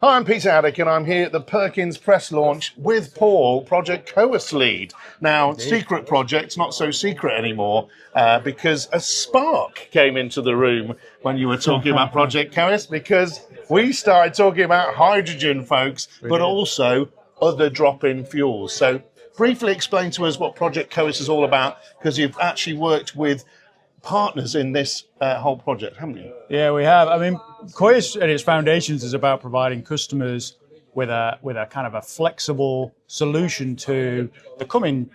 Hi, I'm Peter Haddock, and I'm here at the Perkins press launch with Paul, Project Coeus lead. Now, secret project, not so secret anymore, because a spark came into the room when you were talking about Project Coeus, because we started talking about hydrogen, folks, but also other drop-in fuels. So briefly explain to us what Project Coeus is all about, because you've actually worked with partners in this whole project, haven't you? Yeah, we have. I mean, Coeus at its foundations is about providing customers with a kind of a flexible solution to the coming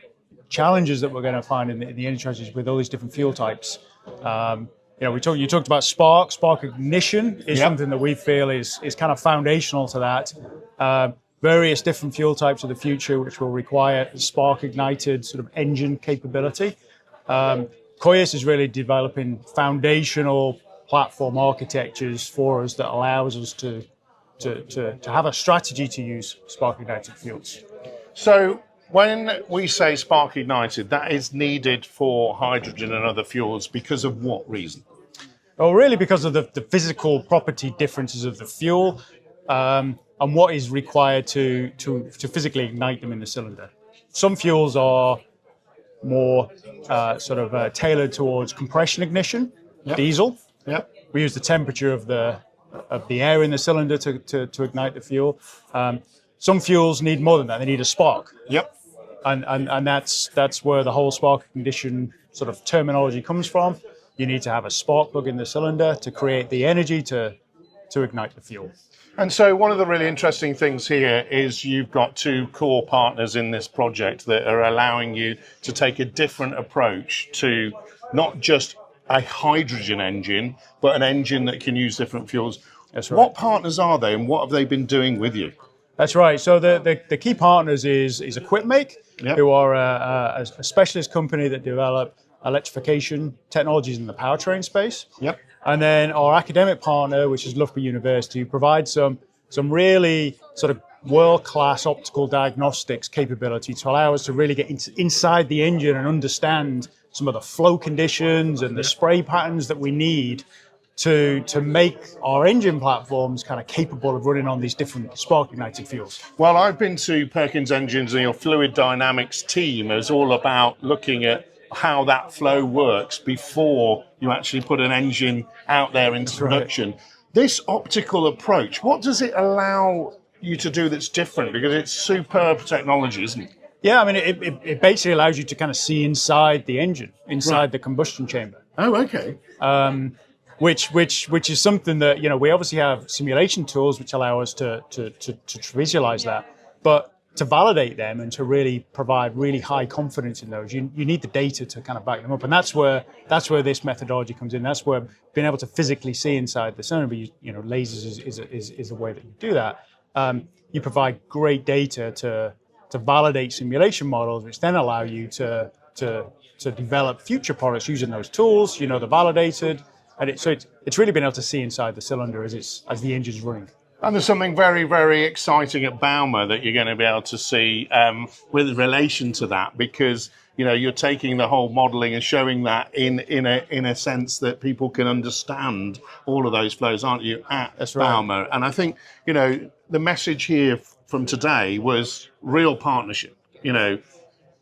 challenges that we're going to find in the energy transition with all these different fuel types. You talked about spark ignition is something that we feel is kind of foundational to that. Various different fuel types of the future, which will require spark ignited sort of engine capability. Coeus is really developing foundational platform architectures for us that allows us to have a strategy to use spark ignited fuels. So when we say spark ignited, that is needed for hydrogen and other fuels because of what reason? Well, really because of the physical property differences of the fuel and what is required to physically ignite them in the cylinder. Some fuels are more tailored towards compression ignition, diesel. Yep. We use the temperature of the air in the cylinder to ignite the fuel. Some fuels need more than that; they need a spark. Yep. And that's where the whole spark ignition sort of terminology comes from. You need to have a spark plug in the cylinder to create the energy to ignite the fuel. And so one of the really interesting things here is you've got two core partners in this project that are allowing you to take a different approach to not just a hydrogen engine, but an engine that can use different fuels. That's right. What partners are they and what have they been doing with you? That's right. So the key partners is Equipmake, who are a specialist company that develop electrification technologies in the powertrain space. Yep. And then our academic partner, which is Loughborough University, provides some really sort of world-class optical diagnostics capability to allow us to really get inside the engine and understand some of the flow conditions and the spray patterns that we need to make our engine platforms kind of capable of running on these different spark-ignited fuels. Well, I've been to Perkins Engines, and your fluid dynamics team is all about looking at how that flow works before you actually put an engine out there into production. Right. This optical approach, what does it allow you to do that's different? Because it's superb technology, isn't it? Yeah, I mean, it basically allows you to kind of see inside the engine, inside the combustion chamber. Oh, okay. Which is something that, we obviously have simulation tools which allow us to visualize that, but to validate them and to really provide really high confidence in those, you need the data to kind of back them up, and that's where this methodology comes in. That's where being able to physically see inside the cylinder, lasers is a way that you do that. You provide great data to validate simulation models, which then allow you to develop future products using those tools. They're validated, and it's really been able to see inside the cylinder as the engine's running. And there's something very, very exciting at Bauma that you're going to be able to see with relation to that, because you're taking the whole modelling and showing that in a sense that people can understand all of those flows, aren't you? That's Bauma. Right. And I think the message here from today was real partnership.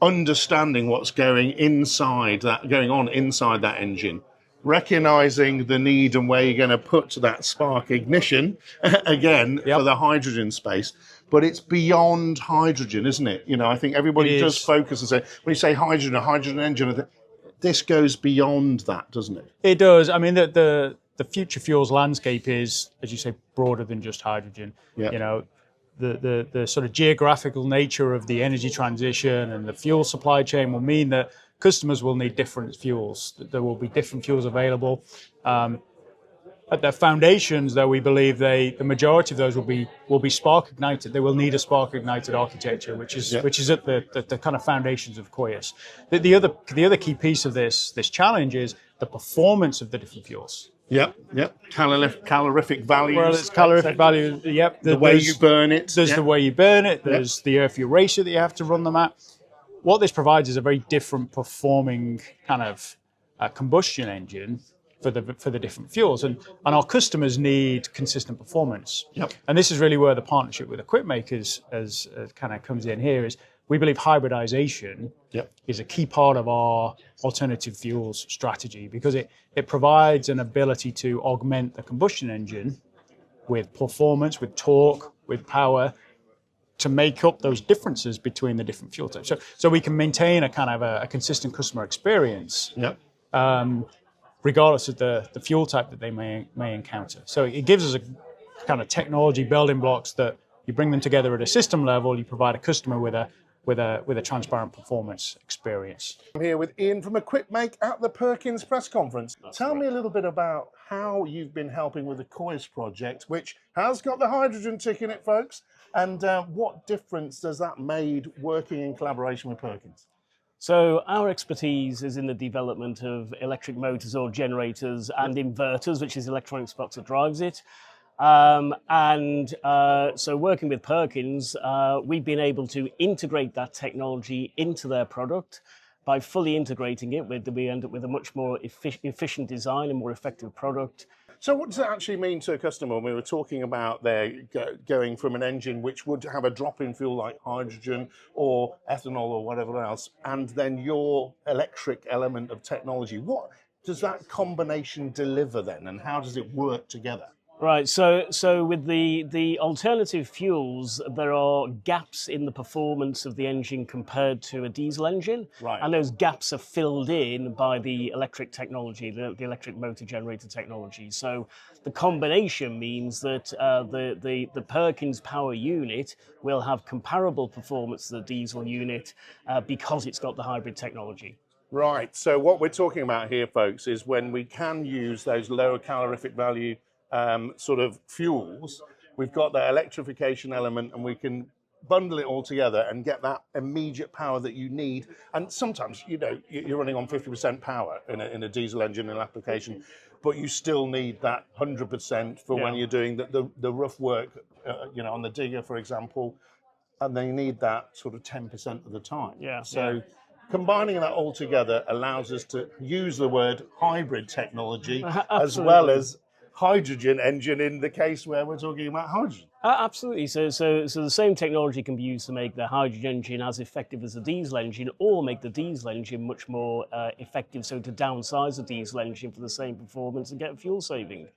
Understanding what's going on inside that engine. Recognizing the need and where you're going to put that spark ignition again for the hydrogen space, but it's beyond hydrogen, isn't it? I think everybody does focus and say, when you say hydrogen, a hydrogen engine, this goes beyond that, doesn't it? It does. I mean, the future fuels landscape is, as you say, broader than just hydrogen. Yep. The sort of geographical nature of the energy transition and the fuel supply chain will mean that customers will need different fuels. There will be different fuels available. At their foundations, though, we believe the majority of those will be spark ignited. They will need a spark ignited architecture, which is at the kind of foundations of Coeus. The other key piece of this challenge is the performance of the different fuels. Yep. Calorific values. Well, it's calorific value. Yep. The way you burn it. There's the way you burn it. There's the air fuel ratio that you have to run them at. What this provides is a very different performing kind of combustion engine for the different fuels, and our customers need consistent performance. Yep. And this is really where the partnership with Equipmake as kind of comes in here. Is we believe hybridization is a key part of our alternative fuels strategy, because it provides an ability to augment the combustion engine with performance, with torque, with power, to make up those differences between the different fuel types. So we can maintain a kind of a consistent customer experience. Yep. Regardless of the fuel type that they may encounter. So it gives us a kind of technology building blocks that you bring them together at a system level. You provide a customer with a transparent performance experience. I'm here with Ian from Equipmake at the Perkins press conference. Tell me a little bit about how you've been helping with the Coeus project, which has got the hydrogen tick in it, folks, and what difference does that made working in collaboration with Perkins? So our expertise is in the development of electric motors or generators and inverters, which is the electronics box that drives it. So working with Perkins, we've been able to integrate that technology into their product. By fully integrating it, we end up with a much more efficient design and more effective product. So what does it actually mean to a customer when we were talking about their going from an engine which would have a drop-in fuel like hydrogen or ethanol or whatever else, and then your electric element of technology? What does that combination deliver then, and how does it work together? Right, so with the alternative fuels, there are gaps in the performance of the engine compared to a diesel engine. Right. And those gaps are filled in by the electric technology, the electric motor generator technology. So the combination means that the Perkins power unit will have comparable performance to the diesel unit because it's got the hybrid technology. Right, so what we're talking about here, folks, is when we can use those lower calorific value sort of fuels, we've got that electrification element, and we can bundle it all together and get that immediate power that you need. And sometimes, you know, you're running on 50% power in a diesel engine in an application, but you still need that 100% for when you're doing the rough work, you know, on the digger, for example, and they need that sort of 10% of the time. Combining that all together allows us to use the word hybrid technology as well as hydrogen engine in the case where we're talking about hydrogen. Absolutely. So the same technology can be used to make the hydrogen engine as effective as a diesel engine, or make the diesel engine much more effective, so to downsize the diesel engine for the same performance and get fuel saving.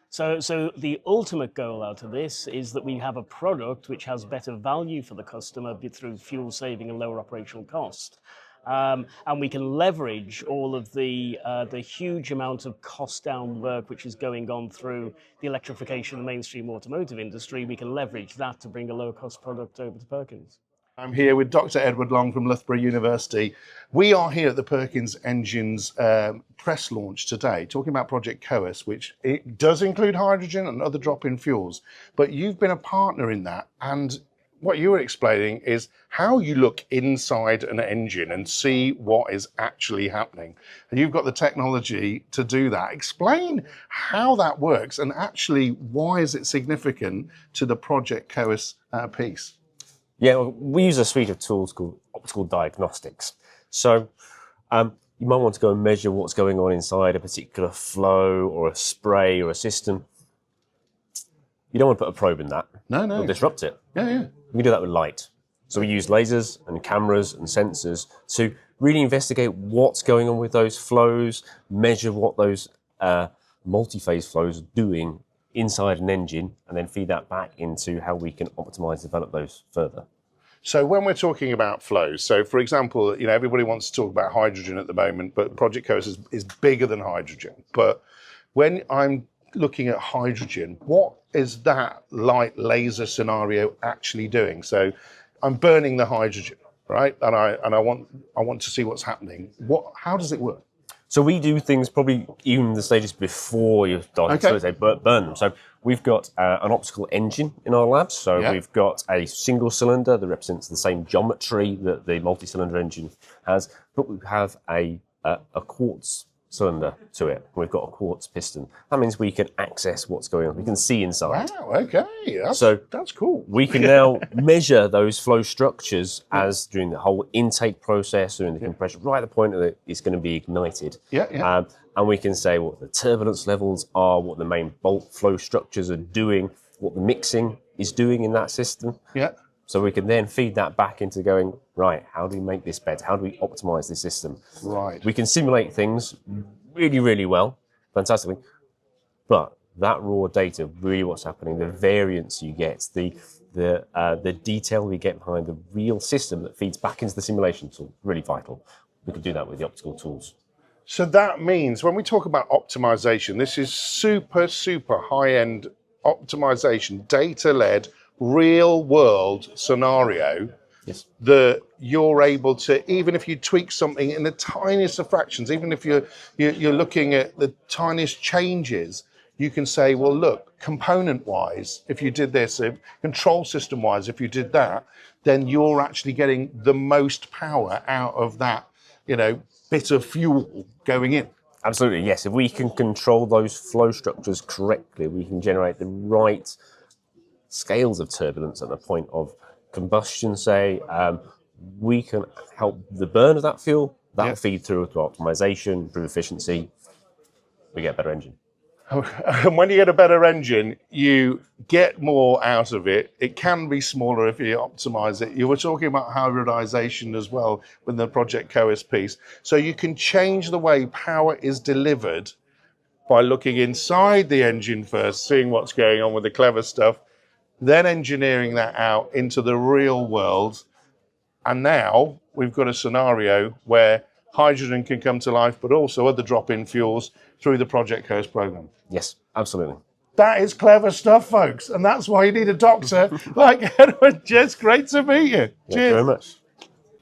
So the ultimate goal out of this is that we have a product which has better value for the customer through fuel saving and lower operational cost. And we can leverage all of the huge amount of cost down work which is going on through the electrification of the mainstream automotive industry. We can leverage that to bring a low cost product over to Perkins. I'm here with Dr. Edward Long from Loughborough University. We are here at the Perkins Engines press launch today, talking about Project Coeus, which it does include hydrogen and other drop-in fuels, but you've been a partner in that, and what you were explaining is how you look inside an engine and see what is actually happening. And you've got the technology to do that. Explain how that works, and actually why is it significant to the Project Coeus piece? Yeah, well, we use a suite of tools called optical diagnostics. So you might want to go and measure what's going on inside a particular flow or a spray or a system. You don't want to put a probe in that. No. It'll disrupt it. Yeah. We can do that with light. So we use lasers and cameras and sensors to really investigate what's going on with those flows, measure what those multi-phase flows are doing inside an engine, and then feed that back into how we can optimize, develop those further. So when we're talking about flows, so for example, you know, everybody wants to talk about hydrogen at the moment, but Project Coeus is bigger than hydrogen. But when I'm looking at hydrogen, what is that light laser scenario actually doing? So I'm burning the hydrogen, right? And I want to see what's happening. How does it work? So we do things probably even the stages before you start to burn them. So we've got an optical engine in our labs. So we've got a single cylinder that represents the same geometry that the multi-cylinder engine has, but we have a quartz cylinder to it. We've got a quartz piston. That means we can access what's going on. We can see inside. Wow, okay. That's cool. We can now measure those flow structures as during the whole intake process, during the compression, right at the point that it's going to be ignited. Yeah. And we can say what the turbulence levels are, what the main bolt flow structures are doing, what the mixing is doing in that system. Yeah. So we can then feed that back into going, right, how do we make this better? How do we optimize this system? Right. We can simulate things really, really well, fantastically. But that raw data, really what's happening, the variance you get, the detail we get behind the real system that feeds back into the simulation tool, really vital. We can do that with the optical tools. So that means when we talk about optimization, this is super, super high-end optimization, data-led, real-world scenario. Yes. That you're able to, even if you tweak something in the tiniest of fractions, even if you're looking at the tiniest changes, you can say, well, look, component-wise, if you did this, if control system-wise, if you did that, then you're actually getting the most power out of that, bit of fuel going in. Absolutely, yes. If we can control those flow structures correctly, we can generate the right scales of turbulence at the point of combustion, say. We can help the burn of that fuel. That'll feed through to optimization, improve efficiency. We get a better engine. And when you get a better engine, you get more out of it. It can be smaller if you optimize it. You were talking about hybridization as well with the Project Coeus piece. So you can change the way power is delivered by looking inside the engine first, seeing what's going on with the clever stuff, then engineering that out into the real world. And now we've got a scenario where hydrogen can come to life, but also other drop-in fuels through the Project Coeus program. Yes, absolutely. That is clever stuff, folks. And that's why you need a doctor like Edward. Jess, great to meet you. Thank you Cheers. very much.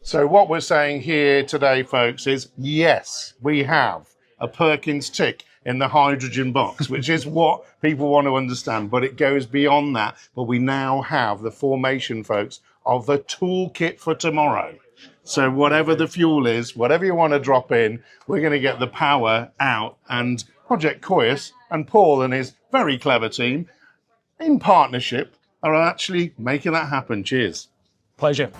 So what we're saying here today, folks, is yes, we have a Perkins tick in the hydrogen box, which is what people want to understand. But it goes beyond that. But we now have the formation, folks, of the toolkit for tomorrow. So whatever the fuel is, whatever you want to drop in, we're going to get the power out. And Project Coeus and Paul and his very clever team, in partnership, are actually making that happen. Cheers. Pleasure.